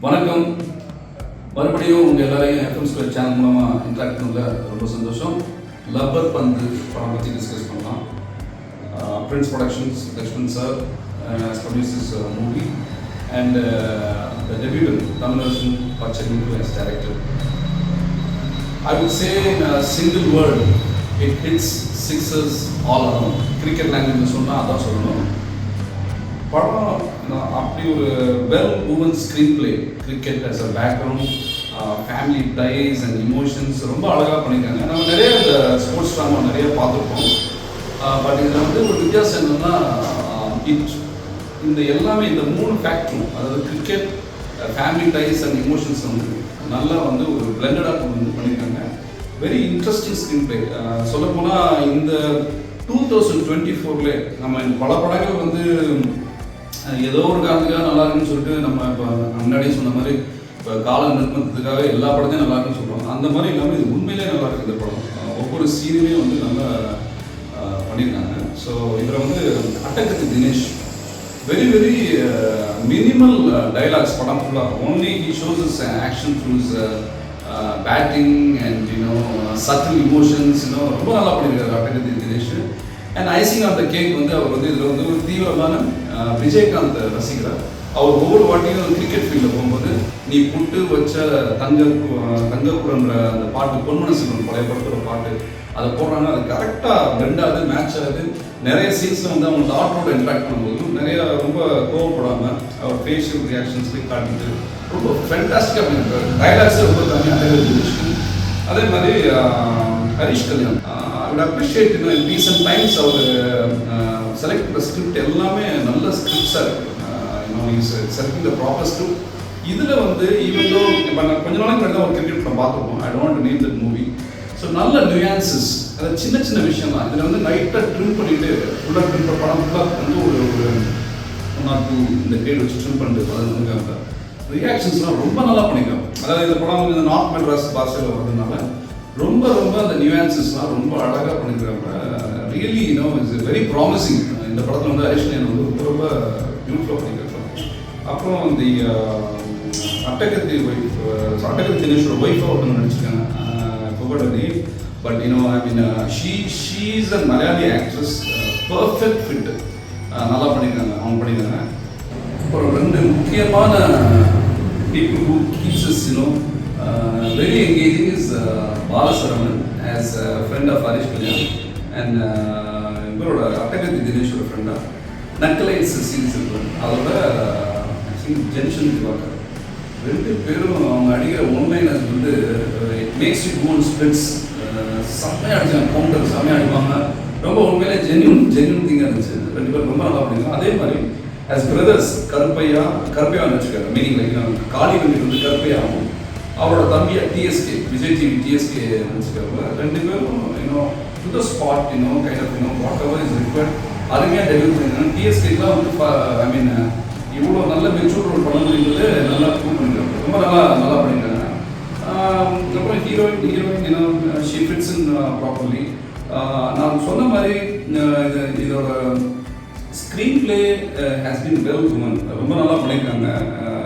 வணக்கம். மறுபடியும் உங்கள் எல்லாரையும் எஃப்எம் ஸ்கொயர் சேனல் மூலமாக இன்ட்ராக்ட் பண்ணல ரொம்ப சந்தோஷம். லப்பர் பந்து படம் பற்றி டிஸ்கஸ் பண்ணலாம். Prince productions, Lakshman sir has produced this movie and the debutant Tamil Pachai as director. I would say in a single word, it hits sixes all around. Cricket language சொன்னால் அதான் சொல்லணும். படம் அப்படி ஒரு well woven screenplay, cricket as a background, family ties and emotions ரொம்ப அழகாக பண்ணியிருக்காங்க. நம்ம நிறைய ஸ்போர்ட்ஸ் ட்ராமா நிறைய பார்த்துருப்போம். பட் இதில் வந்து ஒரு வித்தியாசம் என்னென்னா, இந்த எல்லாமே இந்த 3 ஃபேக்டரும், அதாவது cricket, family ties and emotions வந்து நல்லா வந்து ஒரு பிளெண்டடாக பண்ணியிருக்காங்க. Very interesting screenplay. சொல்லப்போனால் இந்த 2024 நம்ம பல படங்கள் வந்து ஏதோ ஒரு காரணத்துக்காக நல்லா இருக்குன்னு சொல்லிட்டு நம்ம இப்போ முன்னாடியே சொன்ன மாதிரி இப்போ கால நிறுவனத்துக்காக எல்லா படத்தையும் நல்லா இருக்குன்னு சொல்கிறோம். அந்த மாதிரி இல்லாமல் இது உண்மையிலே நல்லா இருக்குது. இந்த படம் ஒவ்வொரு சீனுமே வந்து நல்லா பண்ணியிருக்காங்க. ஸோ இதில் வந்து Attakathi Dinesh very very minimal dialogues படம் ஃபுல்லாக. Only he shows is action through is batting and subtle emotions ரொம்ப நல்லா பண்ணியிருக்காரு Attakathi Dinesh. And icing of the cake வந்து அவர் வந்து இதில் வந்து ஒரு தீவிரமான விஜயகாந்த் ரசிகர். அவர் ஒவ்வொரு வாட்டியும் கிரிக்கெட் ஃபீல்டில் போகும்போது நீ புட்டு வச்ச தங்கக்குறன்ற அந்த பாட்டு, பொன்மன செல்வன் பழைய படத்தோட பாட்டு, அதை போடுறாங்க. அது கரெக்டாக பெண்ட் ஆகுது, மேட்ச் ஆகுது. நிறைய சீன்ஸில் வந்து அவங்க டாக்டரோட இன்ட்ராக்ட் பண்ணும்போது நிறைய ரொம்ப கோவப்படாமல் அவர் ஃபேஷியல் ரியாக்ஷன்ஸ்லேயும் காட்டிட்டு ரொம்ப ஃபென்டாஸ்டிக்காக பண்ணியிருக்காரு. டைலாக்ஸே ரொம்ப கம்மியாக. அதே மாதிரி Harish Kalyan, I would appreciate in recent times அவர் செலக்ட் பண்ணுற ஸ்கிரிப்ட் எல்லாமே நல்ல ஸ்கிரிப்ட்ஸாக இருக்குது. Is selecting the proper script. இதில் வந்து ஈவன் தோ இப்போ நான் கொஞ்ச நாளைக்கு முன்னாடி தான் ஒரு கிரிக்கெட் படம் பார்த்துருப்போம். I don't name that movie. So நல்ல நியூயான்சஸ், அது சின்ன சின்ன விஷயம் தான். இதில் வந்து நைட்டாக ட்ரிம் பண்ணிவிட்டு ஃபுல்லாக ட்ரிம் படம் ஃபுல்லாக வந்து ஒரு 1 or 2 இந்த கிரேட் வச்சு ட்ரிம் பண்ணிட்டு அது வந்து ரியாக்ஷன்ஸ்லாம் ரொம்ப நல்லா பண்ணியிருக்காங்க. அதாவது இந்த படம் வந்து இந்த நார்த் மெட்ராஸ் பாஷையில் வர்றதுனால ரொம்ப ரொம்ப அந்த நியூயான்சஸ்லாம் ரொம்ப அழகாக பண்ணியிருக்காங்க. Really it's very promising. இந்த படத்தில் வந்து ஹரிஷ்ணன் வந்து ரொம்ப ரொம்ப பியூட்டிஃபுல்லாக பண்ணியிருக்காங்க. அப்புறம் இந்த அட்டகத்தி தினேஷோட ஒய்ஃபாக ஒருத்தவங்க நடிச்சிருக்காங்க. But she is a Malayali actress, perfect fit, நல்லா பண்ணியிருக்காங்க, அவங்க பண்ணியிருக்காங்க. அப்புறம் 2 முக்கியமான people who keeps us very engaging is Balasaraman as a friend of Harish Kalyan and இவரோட அட்டகத்தி தினேஷோட ஃப்ரெண்டாக நக்கலைட்ஸ் சீரிஸ் இருப்பார். அதோட ஜென்ஷன் இருப்பாங்க. 2 பேரும் அவங்க அடிக்கிற ஒன்லைனர்ஸ் வந்து it makes you gone spirits. செம்மையாக அடிச்சாங்க, கவுண்டர் செம்மையாக அடிப்பாங்க. ரொம்ப உண்மையிலே ஜென்யூன் திங்காக இருந்துச்சு. 2 பேரும் ரொம்ப நல்லா பண்ணிருக்காங்க. அதே மாதிரி ஆஸ் பிரதர்ஸ் கருப்பையா வச்சுருக்காரு. மீனிங் லைக் காளி வந்து கருப்பையாகவும் அவரோட தம்பியை டிஎஸ்கே, விஜய் டிவி டிஎஸ்கே நினச்சிக்காங்க. 2 பேரும் to the spot kind of whatever is required அருமையாக டெலிவரி பண்ணியிருக்காங்க. டிஎஸ்கேலாம் வந்து இவ்வளோ நல்ல மெச்சூர் ரோல் பண்ண முடியும்போது நல்லா ப்ரூவ் பண்ணியிருக்காங்க. ரொம்ப நல்லா பண்ணியிருக்காங்க. அப்புறம் heroine she fits in properly. நான் சொன்ன மாதிரி இதோட screenplay has been well woven, ரொம்ப நல்லா பண்ணியிருக்காங்க.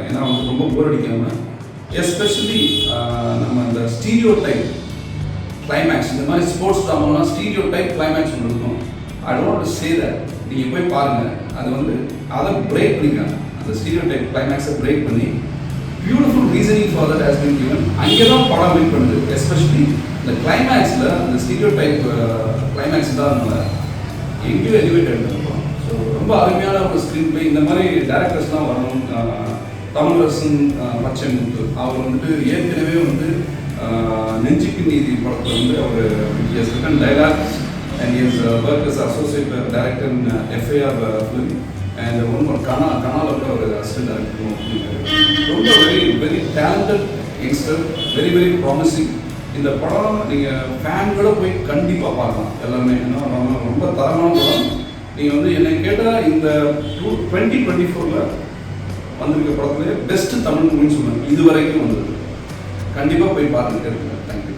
ஏன்னா வந்து ரொம்ப போர் அடிக்காமல், எஸ்பெஷலி நம்ம இந்த ஸ்டீரியோ டைப் கிளைமேக்ஸ், இந்த மாதிரி ஸ்போர்ட்ஸ் ட்ராமாலாம் ஸ்டீரியோ டைப் கிளைமேக்ஸ் ஒன்று இருக்கும். I don't want to say that. நீங்கள் போய் பாருங்கள். அது வந்து அதை பிரேக் பண்ணிக்காங்க. அந்த ஸ்டீரியோ டைப் கிளைமேக்ஸை பிரேக் பண்ணி beautiful reasoning for that has been given. அங்கே தான் படம் மீட் பண்ணுது. எஸ்பெஷலி இந்த கிளைமேக்ஸில் அந்த ஸ்டீரியோ டைப் கிளைமேக்ஸ் தான் அதனால எங்கேயோ எலிவேட் ஆகிட்டு. ஸோ ரொம்ப அருமையான ஒரு ஸ்க்ரீன் பிளே. இந்த மாதிரி டேரக்டர்ஸ்லாம் வரணும். தமிழரசன் பச்சை முத்து அவர் வந்துட்டு ஏற்கனவே வந்து நெஞ்சுக்கு நீதி படத்தில் வந்து அவர் has written dialogues and has work as associate director in FIR film and one more கனால கூட அவர் அசிஸ்டன்ட் டைரக்டர். ரொம்ப very very talented youngster, very very promising. இந்த படம் நீங்கள் ஃபேன்களோட போய் கண்டிப்பாக பார்க்கலாம் எல்லாமே. ஏன்னா ரொம்ப தரமான படம். நீங்கள் வந்து என்னை கேட்டால் இந்த 2024 வந்திருக்க படத்துலேயே பெஸ்ட் தமிழ் மூவின்னு சொல்லுவாங்க இது வரைக்கும் வந்தது. கண்டிப்பாக போய் பார்த்துட்டு இருக்கேன். தேங்க்யூ.